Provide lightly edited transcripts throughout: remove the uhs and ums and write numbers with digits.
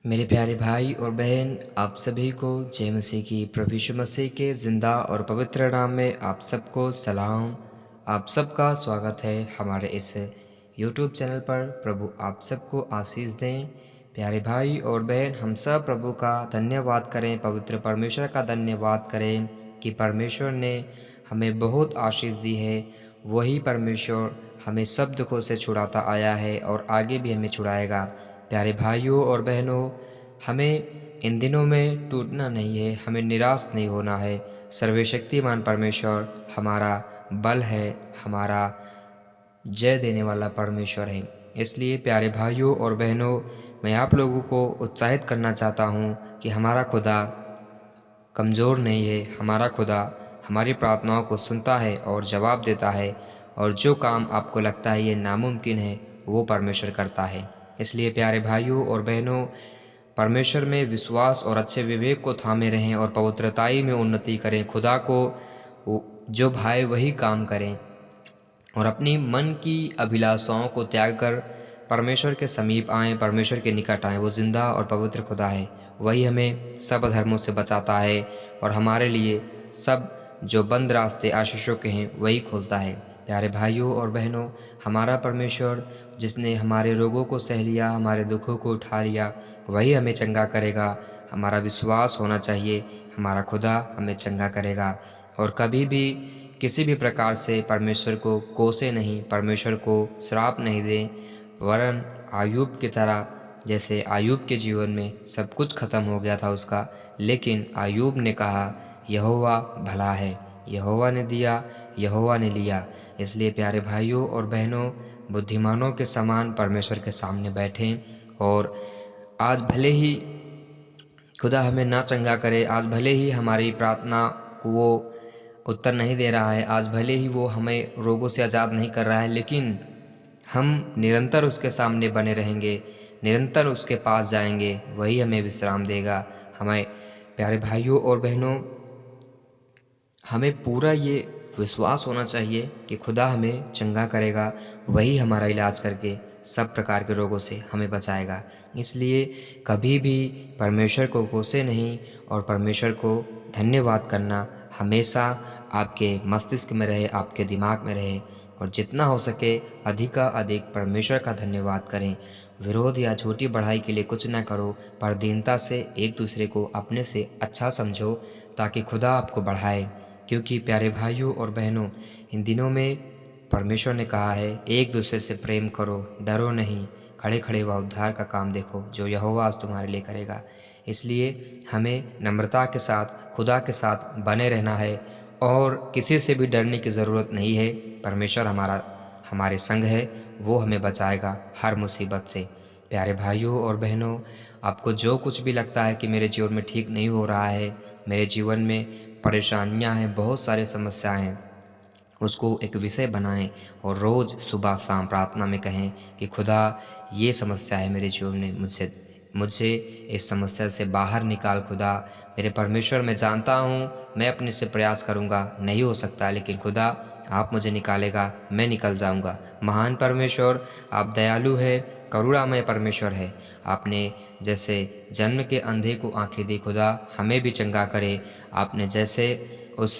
मेरे प्यारे भाई और बहन, आप सभी को जय मसीह की। प्रभु यीशु मसीह के ज़िंदा और पवित्र नाम में आप सबको सलाम। आप सबका स्वागत है हमारे इस यूट्यूब चैनल पर। प्रभु आप सबको आशीष दें। प्यारे भाई और बहन, हम सब प्रभु का धन्यवाद करें, पवित्र परमेश्वर का धन्यवाद करें कि परमेश्वर ने हमें बहुत आशीष दी है। वही परमेश्वर हमें सब दुखों से छुड़ाता आया है और आगे भी हमें छुड़ाएगा। प्यारे भाइयों और बहनों, हमें इन दिनों में टूटना नहीं है, हमें निराश नहीं होना है। सर्वशक्तिमान परमेश्वर हमारा बल है, हमारा जय देने वाला परमेश्वर है। इसलिए प्यारे भाइयों और बहनों, मैं आप लोगों को उत्साहित करना चाहता हूँ कि हमारा खुदा कमज़ोर नहीं है। हमारा खुदा हमारी प्रार्थनाओं को सुनता है और जवाब देता है, और जो काम आपको लगता है ये नामुमकिन है, वो परमेश्वर करता है। इसलिए प्यारे भाइयों और बहनों, परमेश्वर में विश्वास और अच्छे विवेक को थामे रहें और पवित्रताई में उन्नति करें। खुदा को जो भाए वही काम करें और अपनी मन की अभिलाषाओं को त्याग कर परमेश्वर के समीप आएँ, परमेश्वर के निकट आएँ। वो जिंदा और पवित्र खुदा है। वही हमें सब अधर्मों से बचाता है और हमारे लिए सब जो बंद रास्ते आशीषों के हैं वही खोलता है। प्यारे भाइयों और बहनों, हमारा परमेश्वर जिसने हमारे रोगों को सह लिया, हमारे दुखों को उठा लिया, वही हमें चंगा करेगा। हमारा विश्वास होना चाहिए, हमारा खुदा हमें चंगा करेगा। और कभी भी किसी भी प्रकार से परमेश्वर को कोसे नहीं, परमेश्वर को श्राप नहीं दें, वरन आयूब की तरह, जैसे आयूब के जीवन में सब कुछ खत्म हो गया था उसका, लेकिन आयूब ने कहा यहोवा भला है, यहोवा ने दिया, यहोवा ने लिया। इसलिए प्यारे भाइयों और बहनों, बुद्धिमानों के समान परमेश्वर के सामने बैठें। और आज भले ही खुदा हमें ना चंगा करे, आज भले ही हमारी प्रार्थना को वो उत्तर नहीं दे रहा है, आज भले ही वो हमें रोगों से आज़ाद नहीं कर रहा है, लेकिन हम निरंतर उसके सामने बने रहेंगे, निरंतर उसके पास जाएंगे, वही हमें विश्राम देगा। हमें प्यारे भाइयों और बहनों, हमें पूरा ये विश्वास होना चाहिए कि खुदा हमें चंगा करेगा, वही हमारा इलाज करके सब प्रकार के रोगों से हमें बचाएगा। इसलिए कभी भी परमेश्वर को कोसे नहीं, और परमेश्वर को धन्यवाद करना हमेशा आपके मस्तिष्क में रहे, आपके दिमाग में रहे, और जितना हो सके अधिक परमेश्वर का धन्यवाद करें। विरोध या झूठी बढ़ाई के लिए कुछ न करो, पर दीनता से एक दूसरे को अपने से अच्छा समझो, ताकि खुदा आपको बढ़ाए। क्योंकि प्यारे भाइयों और बहनों, इन दिनों में परमेश्वर ने कहा है एक दूसरे से प्रेम करो, डरो नहीं, खड़े खड़े व उद्धार का काम देखो जो यहोवा आज तुम्हारे लिए करेगा। इसलिए हमें नम्रता के साथ खुदा के साथ बने रहना है, और किसी से भी डरने की ज़रूरत नहीं है। परमेश्वर हमारे संग है, वो हमें बचाएगा हर मुसीबत से। प्यारे भाइयों और बहनों, आपको जो कुछ भी लगता है कि मेरे जीवन में ठीक नहीं हो रहा है, मेरे जीवन में परेशानियां हैं, बहुत सारे समस्याएं हैं, उसको एक विषय बनाएं और रोज़ सुबह शाम प्रार्थना में कहें कि खुदा ये समस्या है मेरे जीवन में, मुझे इस समस्या से बाहर निकाल खुदा। मेरे परमेश्वर, मैं जानता हूँ मैं अपने से प्रयास करूँगा नहीं हो सकता, लेकिन खुदा आप मुझे निकालेगा, मैं निकल जाऊँगा। महान परमेश्वर, आप दयालु है, करुणामय परमेश्वर है। आपने जैसे जन्म के अंधे को आंखें दी, खुदा हमें भी चंगा करे। आपने जैसे उस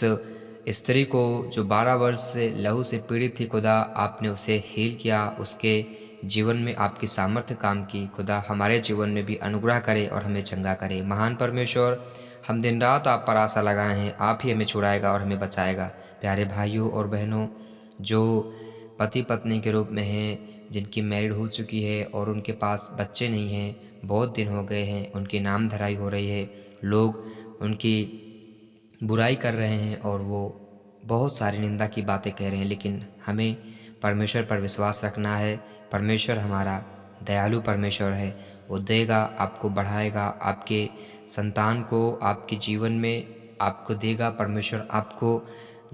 स्त्री को जो 12 वर्ष से लहू से पीड़ित थी, खुदा आपने उसे हील किया, उसके जीवन में आपकी सामर्थ्य काम की। खुदा हमारे जीवन में भी अनुग्रह करे और हमें चंगा करे। महान परमेश्वर, हम दिन रात आप पर आशा लगाए हैं, आप ही हमें छुड़ाएगा और हमें बचाएगा। प्यारे भाइयों और बहनों, जो पति पत्नी के रूप में हैं, जिनकी मैरिड हो चुकी है और उनके पास बच्चे नहीं हैं, बहुत दिन हो गए हैं, उनकी नाम धराई हो रही है, लोग उनकी बुराई कर रहे हैं और वो बहुत सारी निंदा की बातें कह रहे हैं, लेकिन हमें परमेश्वर पर विश्वास रखना है। परमेश्वर हमारा दयालु परमेश्वर है, वो देगा, आपको बढ़ाएगा, आपके संतान को आपके जीवन में आपको देगा। परमेश्वर आपको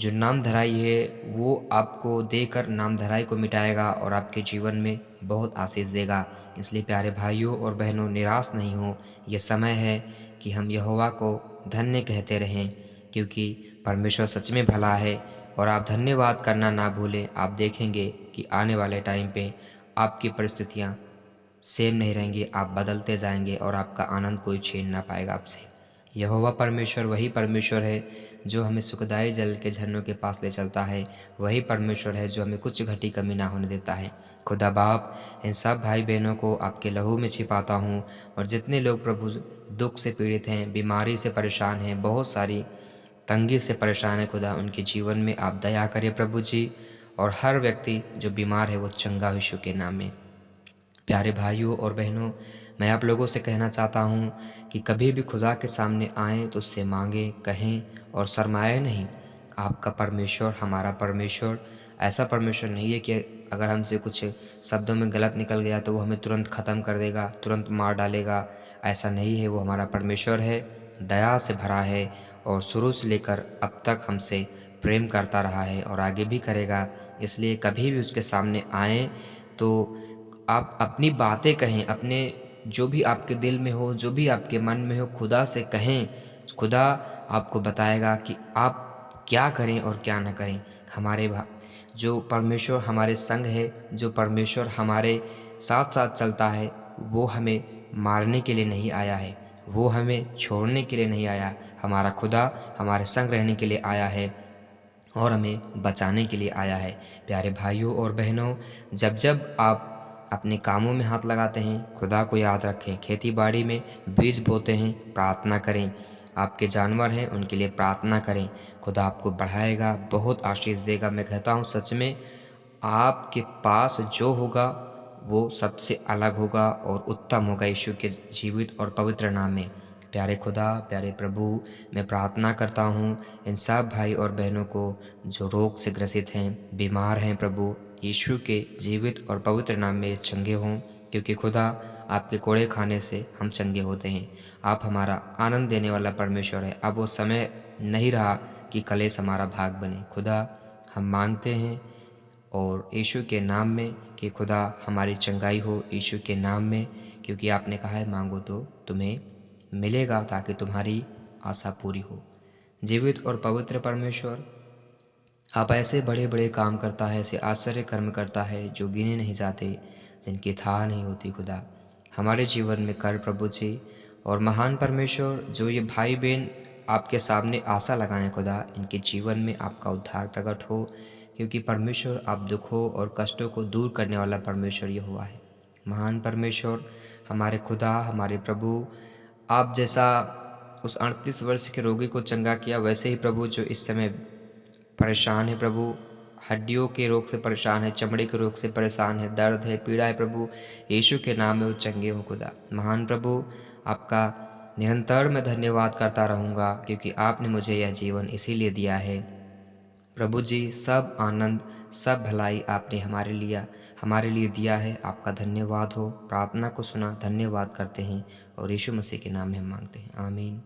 जो नाम धराई है वो आपको देकर नाम धराई को मिटाएगा और आपके जीवन में बहुत आशीष देगा। इसलिए प्यारे भाइयों और बहनों, निराश नहीं हो। ये समय है कि हम यहोवा को धन्य कहते रहें, क्योंकि परमेश्वर सच में भला है। और आप धन्यवाद करना ना भूलें। आप देखेंगे कि आने वाले टाइम पे आपकी परिस्थितियाँ सेम नहीं रहेंगे, आप बदलते जाएंगे और आपका आनंद कोई छीन ना पाएगा आपसे। यहोवा परमेश्वर वही परमेश्वर है जो हमें सुखदायी जल के झरनों के पास ले चलता है। वही परमेश्वर है जो हमें कुछ घटी कमी ना होने देता है। खुदा बाप, इन सब भाई बहनों को आपके लहू में छिपाता हूँ, और जितने लोग प्रभु दुख से पीड़ित हैं, बीमारी से परेशान हैं, बहुत सारी तंगी से परेशान है खुदा, उनके जीवन में आप दया करिए प्रभु जी। और हर व्यक्ति जो बीमार है वो चंगा यीशु के नाम में। प्यारे भाइयों और बहनों, मैं आप लोगों से कहना चाहता हूँ कि कभी भी खुदा के सामने आएँ तो उससे मांगें, कहें और शर्माएं नहीं। आपका परमेश्वर, हमारा परमेश्वर ऐसा परमेश्वर नहीं है कि अगर हमसे कुछ शब्दों में गलत निकल गया तो वो हमें तुरंत ख़त्म कर देगा, तुरंत मार डालेगा। ऐसा नहीं है, वो हमारा परमेश्वर है, दया से भरा है और शुरू से लेकर अब तक हमसे प्रेम करता रहा है और आगे भी करेगा। इसलिए कभी भी उसके सामने आएँ तो आप अपनी बातें कहें, अपने जो भी आपके दिल में हो, जो भी आपके मन में हो, खुदा से कहें। खुदा आपको बताएगा कि आप क्या करें और क्या ना करें। हमारे जो परमेश्वर हमारे संग है, जो परमेश्वर हमारे साथ साथ चलता है, वो हमें मारने के लिए नहीं आया है, वो हमें छोड़ने के लिए नहीं आया। हमारा खुदा हमारे संग रहने के लिए आया है और हमें बचाने के लिए आया है। प्यारे भाइयों और बहनों, जब जब आप अपने कामों में हाथ लगाते हैं, खुदा को याद रखें। खेती बाड़ी में बीज बोते हैं, प्रार्थना करें। आपके जानवर हैं, उनके लिए प्रार्थना करें। खुदा आपको बढ़ाएगा, बहुत आशीष देगा। मैं कहता हूँ सच में आपके पास जो होगा वो सबसे अलग होगा और उत्तम होगा यीशु के जीवित और पवित्र नाम में। प्यारे खुदा, प्यारे प्रभु, मैं प्रार्थना करता हूँ इन सब भाई और बहनों को जो रोग से ग्रसित हैं, बीमार हैं, प्रभु यीशु के जीवित और पवित्र नाम में चंगे हों। क्योंकि खुदा, आपके कोड़े खाने से हम चंगे होते हैं। आप हमारा आनंद देने वाला परमेश्वर है। अब वो समय नहीं रहा कि कलेश हमारा भाग बने। खुदा, हम मांगते हैं और यीशु के नाम में कि खुदा हमारी चंगाई हो, यीशु के नाम में। क्योंकि आपने कहा है मांगो तो तुम्हें मिलेगा, ताकि तुम्हारी आशा पूरी हो। जीवित और पवित्र परमेश्वर, आप ऐसे बड़े बड़े काम करता है, ऐसे आश्चर्य कर्म करता है जो गिने नहीं जाते, जिनकी था नहीं होती। खुदा, हमारे जीवन में कर प्रभु जी। और महान परमेश्वर, जो ये भाई बहन आपके सामने आशा लगाएं खुदा, इनके जीवन में आपका उद्धार प्रकट हो। क्योंकि परमेश्वर, आप दुखों और कष्टों को दूर करने वाला परमेश्वर ये हुआ है। महान परमेश्वर, हमारे खुदा, हमारे प्रभु, आप जैसा उस 38 वर्ष के रोगी को चंगा किया, वैसे ही प्रभु जो इस समय परेशान है, प्रभु हड्डियों के रोग से परेशान है, चमड़े के रोग से परेशान है, दर्द है, पीड़ा है, प्रभु यीशु के नाम में वो चंगे हो। खुदा महान प्रभु, आपका निरंतर मैं धन्यवाद करता रहूँगा, क्योंकि आपने मुझे यह जीवन इसीलिए दिया है। प्रभु जी, सब आनंद, सब भलाई आपने हमारे लिए दिया है। आपका धन्यवाद हो। प्रार्थना को सुना, धन्यवाद करते हैं और यीशु मसीह के नाम में हम मांगते हैं, आमीन।